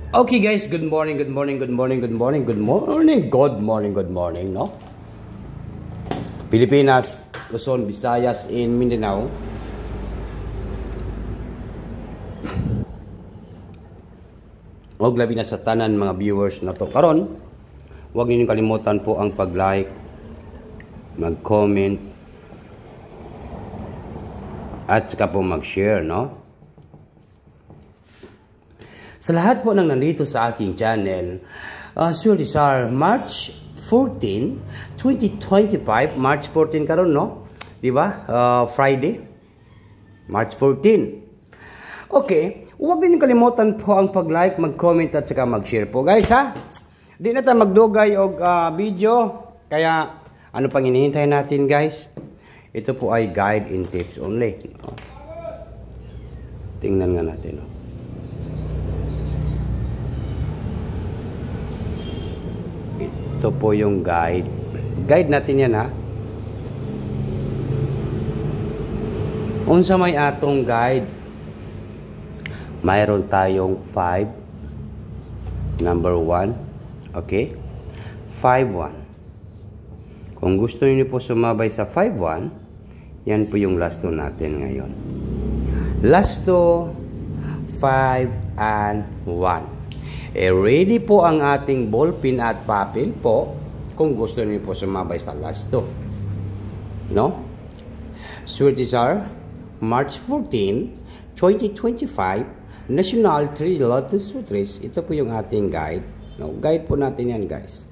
Okay guys, good morning, good morning, good morning, good morning, good morning, good morning, good morning, no? Pilipinas, Luzon, Visayas, in Mindanao. Huwag labi na sa tanan mga viewers na to. Karon, huwag ninyong kalimutan po ang pag-like, mag-comment, at saka po mag-share, no? Sa lahat po ng nandito sa aking channel, Sir Lizar, March 14, 2025, March 14 karon, no? Diba? Friday, March 14. Okay, huwag din kalimutan po ang pag-like, mag-comment at saka mag-share po. Guys, ha? Di na tayo magdugay og video. Kaya, ano pang hinihintay natin, guys? Ito po ay guide and tips only. No? Tingnan nga natin, no? Ito po yung guide. Guide natin yan, ha? Unsa may atong guide? Mayroon tayong 5. Number 1. Okay? 5-1. Kung gusto niyo po sumabay sa 5-1, yan po yung last 2 natin ngayon. Last 2, 5 and 1. Ready po ang ating ballpen at papel po kung gusto niyo po sumabay sa last 2. No? Sir Lizar, March 14, 2025, National 3 Lotus Sutris. Ito po yung ating guide. No? Guide po natin yan, guys.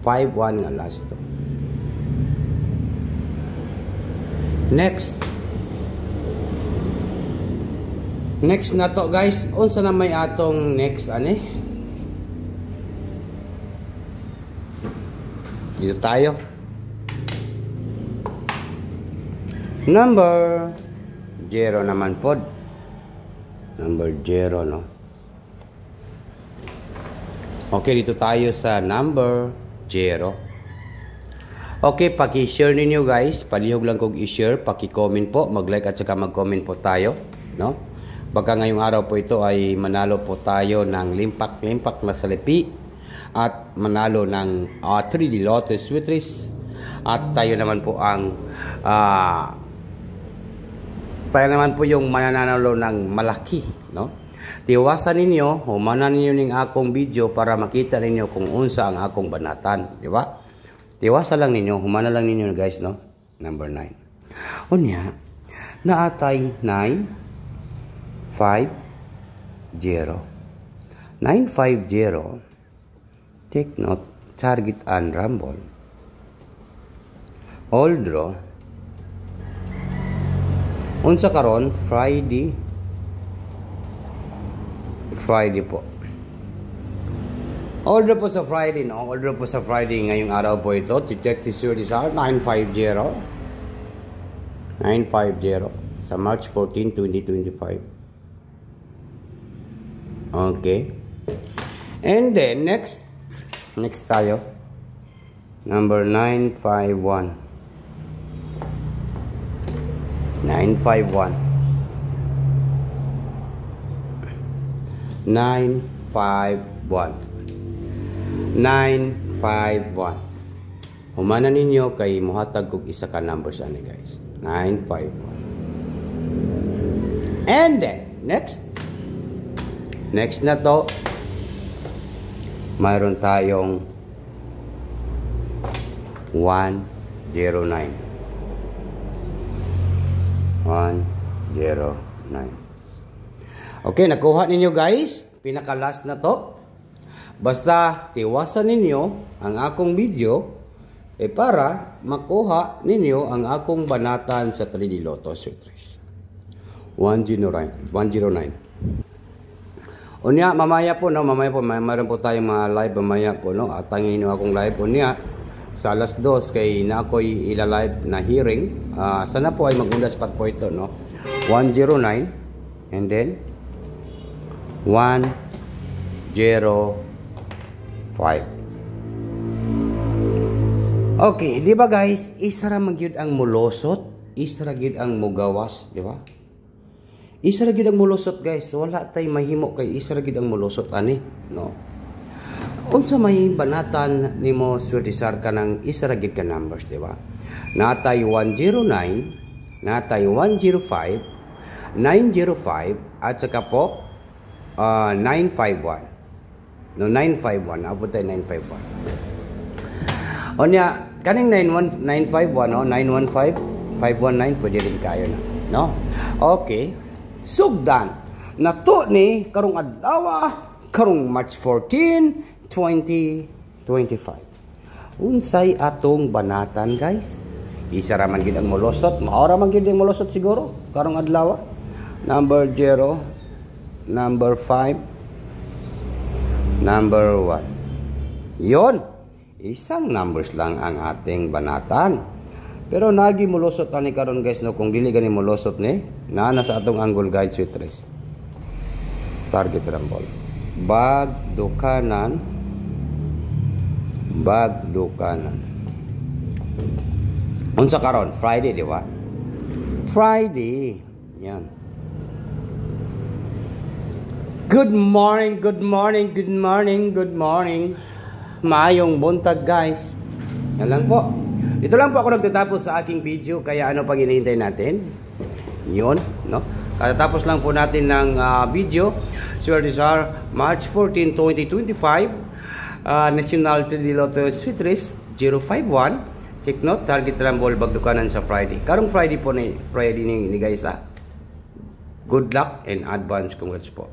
5-1 nga last 2. Next. Next na to, guys. Unsa na may atong next, ane? Dito tayo. Number 0 naman po. Number 0, no? Okay, dito tayo sa number 0. Okay, paki-share ninyo, guys. Palihog lang kong i-share, paki-comment po, mag-like at saka mag-comment po tayo, no? Baka ngayong araw po ito ay manalo po tayo ng limpak-limpak na salapi at manalo ng 3D Lotus Sutris at tayo naman po ang tayo naman po yung mananalo ng malaki, no? Tiwasan ninyo, humanan ninyo ning akong video para makita ninyo kung unsa ang akong banatan, di ba? Tiwasan lang ninyo, humana lang ninyo, guys, no? Number 9. Unya, naatay 950. 950. Take note, target and rumble. All draw. Unsa karon? Friday po. Order po sa Friday, no? Order po sa Friday ngayong araw po ito. Check this Sir Lizar, 950 sa March 14, 2025. Okay. And then, next tayo. Number 951. 951. 951. Humana ninyo kay muhatag kog isa ka numbers ani, guys. 951. And then, next na to, mayroon tayong 109. 109. Okay, nakuha ninyo, guys. Pinaka-last na to. Basta tiwasan ninyo ang akong video para makuha ninyo ang akong banatan sa 3D Lotus Sutris. 109. Unya, mamaya po, mayroon po tayong mga live mamaya po, no? At tangin niyo akong live unya sa alas 2 kay na ako'y ila-live na hearing. Sana po ay mag-undas pat po ito, no? 109 and then 105. Okay, di ba, guys? Isa ra magyud ang mulosot, isa ra gyud ang mugawas, di ba? Isa ra gid ang mulusot guys. Wala tay mahimo kay isa ra gid ang mulusot ani, no? Unsa may banatan nimo swertisar ka ng isa ra gid ka numbers, di ba? Natay 109, natay 105, 905 at saka po 951. No, 951, abot tay 951. Onya, kaning 951 o 915, 519 pwede rin kayo na, no? Okay. Sugdan nato ni karong adlaw, karong March 14, 2025. Unsay atong banatan guys? Isa ra man gid ang molosot, mao ra man gid ang molosot siguro karong adlaw. Number 0, number 5, number 1. Yon, isang numbers lang ang ating banatan. Pero nagi molosot ani karon guys, no, kung dili gani molosot ni na sa atong angle guide sweet race. Target rumble. Bagdo kanan. Bagdo kanan. Unsa karon? Friday, di ba? Friday. Yan. Good morning, good morning, good morning, good morning. Maayong buntag guys. Yan lang po. Dito lang po ako nagtatapos sa aking video, kaya ano pang hinihintay natin? Yun, no? Katatapos lang po natin ng video. Swertisar, March 14, 2025. National 3D Lotto Sweet Race 051. Check note, target rumble bagdukanan sa Friday. Karong Friday po ni guys. Good luck and advance congrats po.